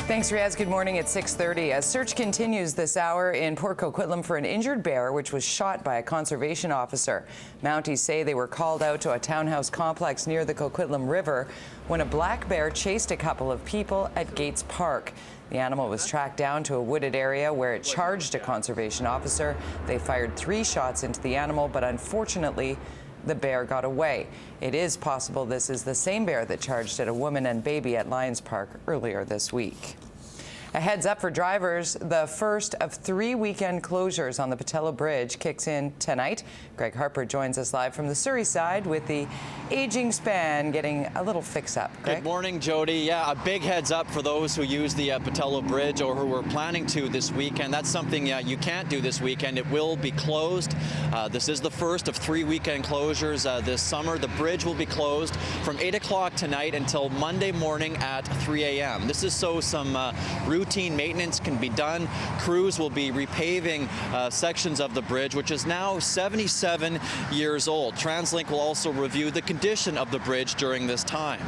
Thanks, Riaz. Good morning at 6:30. A search continues this hour in Port Coquitlam for an injured bear which was shot by a conservation officer. Mounties say they were called out to a townhouse complex near the Coquitlam River when a black bear chased a couple of people at Gates Park. The animal was tracked down to a wooded area where it charged a conservation officer. They fired 3 shots into the animal, but unfortunately, the bear got away. It is possible this is the same bear that charged at a woman and baby at Lions Park earlier this week. A heads up for drivers, the first of 3 weekend closures on the Patullo Bridge kicks in tonight. Greg Harper joins us live from the Surrey side with the aging span getting a little fix-up. Good morning, Jody. Yeah, a big heads up for those who use the Patullo Bridge or who were planning to this weekend. That's something you can't do this weekend. It will be closed. This is the first of 3 weekend closures this summer. The bridge will be closed from 8 o'clock tonight until Monday morning at 3 a.m. This is so some routine maintenance can be done. Crews will be repaving sections of the bridge, which is now 77 years old. TransLink will also review the condition of the bridge during this time.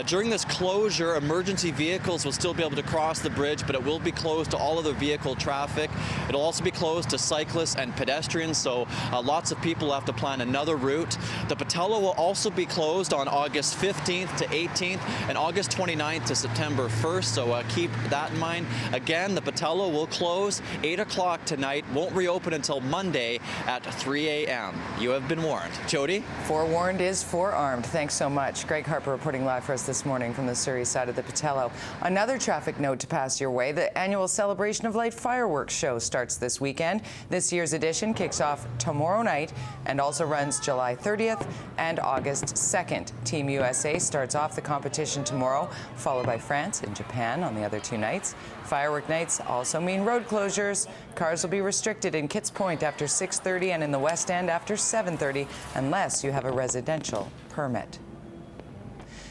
During this closure, emergency vehicles will still be able to cross the bridge, but it will be closed to all other vehicle traffic. It'll also be closed to cyclists and pedestrians, so lots of people have to plan another route. The Patullo will also be closed on August 15th to 18th and August 29th to September 1st, so keep that in mind. Again, the Patullo will close 8 o'clock tonight, won't reopen until Monday at 3 a.m. You have been warned. Jody? Forewarned is forearmed. Thanks so much. Greg Harper reporting live for us this morning from the Surrey side of the Patullo. Another traffic note to pass your way. The annual Celebration of Light fireworks show starts this weekend. This year's edition kicks off tomorrow night and also runs July 30th and August 2nd. Team USA starts off the competition tomorrow, followed by France and Japan on the other 2 nights. Firework nights also mean road closures. Cars will be restricted in Kitts Point after 6:30 and in the West End after 7:30 unless you have a residential permit.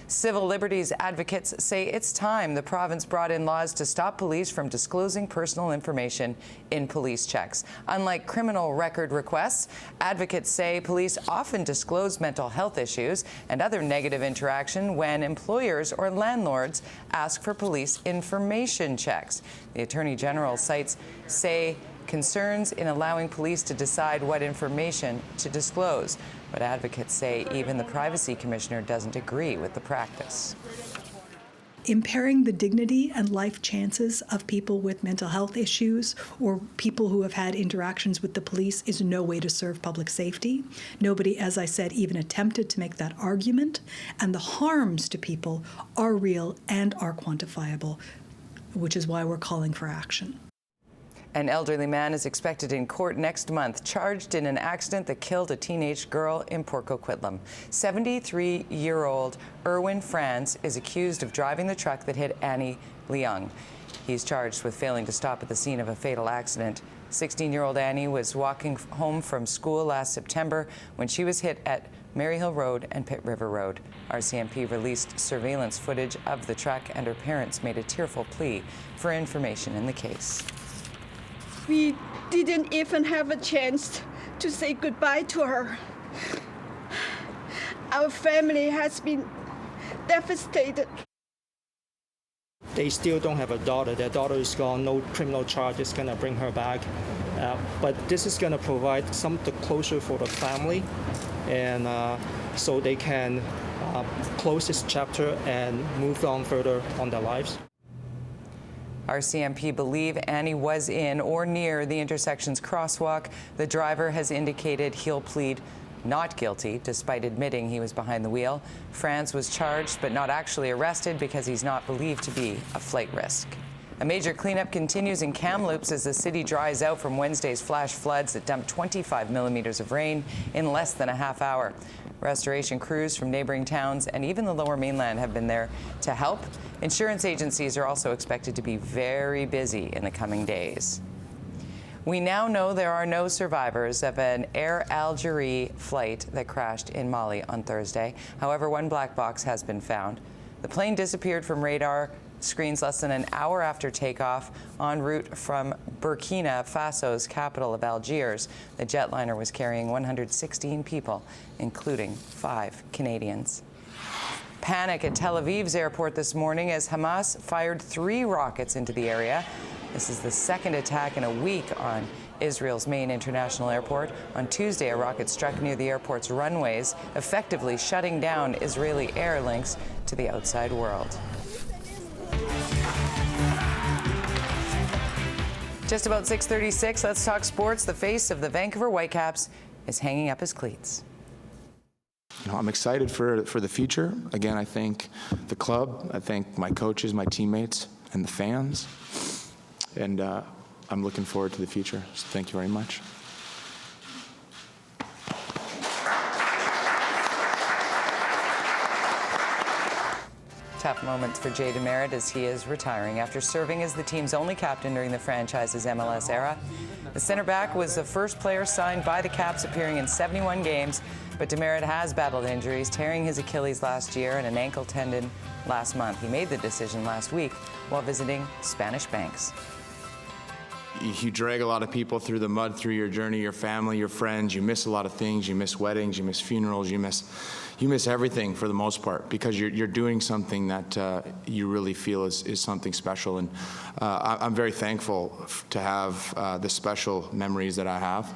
Civil liberties advocates say it's time the province brought in laws to stop police from disclosing personal information in police checks. Unlike criminal record requests, advocates say police often disclose mental health issues and other negative interaction when employers or landlords ask for police information checks. The Attorney General say concerns in allowing police to decide what information to disclose. But advocates say even the Privacy Commissioner doesn't agree with the practice. Impairing the dignity and life chances of people with mental health issues or people who have had interactions with the police is no way to serve public safety. Nobody, as I said, even attempted to make that argument. And the harms to people are real and are quantifiable, which is why we're calling for action. An elderly man is expected in court next month, charged in an accident that killed a teenage girl in Port Coquitlam. 73-year-old Erwin Franz is accused of driving the truck that hit Annie Leung. He's charged with failing to stop at the scene of a fatal accident. 16-year-old Annie was walking home from school last September when she was hit at Maryhill Road and Pitt River Road. RCMP released surveillance footage of the truck, and her parents made a tearful plea for information in the case. We didn't even have a chance to say goodbye to her. Our family has been devastated. They still don't have a daughter. Their daughter is gone. No criminal charge is going to bring her back. But this is going to provide some closure for the family, and so they can close this chapter and move on further on their lives. RCMP believe Annie was in or near the intersection's crosswalk. The driver has indicated he'll plead not guilty, despite admitting he was behind the wheel. Franz was charged but not actually arrested because he's not believed to be a flight risk. A major cleanup continues in Kamloops as the city dries out from Wednesday's flash floods that dumped 25 millimeters of rain in less than a half hour. Restoration crews from neighboring towns and even the Lower Mainland have been there to help. Insurance agencies are also expected to be very busy in the coming days. We now know there are no survivors of an Air Algeria flight that crashed in Mali on Thursday. However, one black box has been found. The plane disappeared from radar screens less than an hour after takeoff en route from Burkina Faso's capital of Algiers. The jetliner was carrying 116 people, including 5 Canadians. Panic at Tel Aviv's airport this morning as Hamas fired 3 rockets into the area. This is the second attack in a week on Israel's main international airport. On Tuesday, a rocket struck near the airport's runways, effectively shutting down Israeli air links to the outside world. Just about 6:36, let's talk sports. The face of the Vancouver Whitecaps is hanging up his cleats. I'm excited for the future. Again, I thank the club, I thank my coaches, my teammates, and the fans. And I'm looking forward to the future. So thank you very much. Tough moments for DeMerit as he is retiring after serving as the team's only captain during the franchise's MLS era. The center back was the first player signed by the Caps, appearing in 71 games, but DeMerit has battled injuries, tearing his Achilles last year and an ankle tendon last month. He made the decision last week while visiting Spanish banks. You drag a lot of people through the mud through your journey, your family, your friends. You miss a lot of things. You miss weddings, you miss funerals, you miss everything for the most part, because you're doing something that you really feel is something special. And I'm very thankful to have the special memories that I have.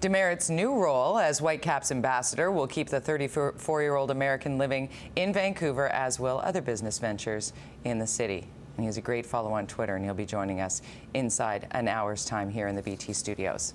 DeMerit's new role as Whitecaps ambassador will keep the 34-year-old American living in Vancouver, as will other business ventures in the city. And he has a great follow on Twitter, and he'll be joining us inside an hour's time here in the BT studios.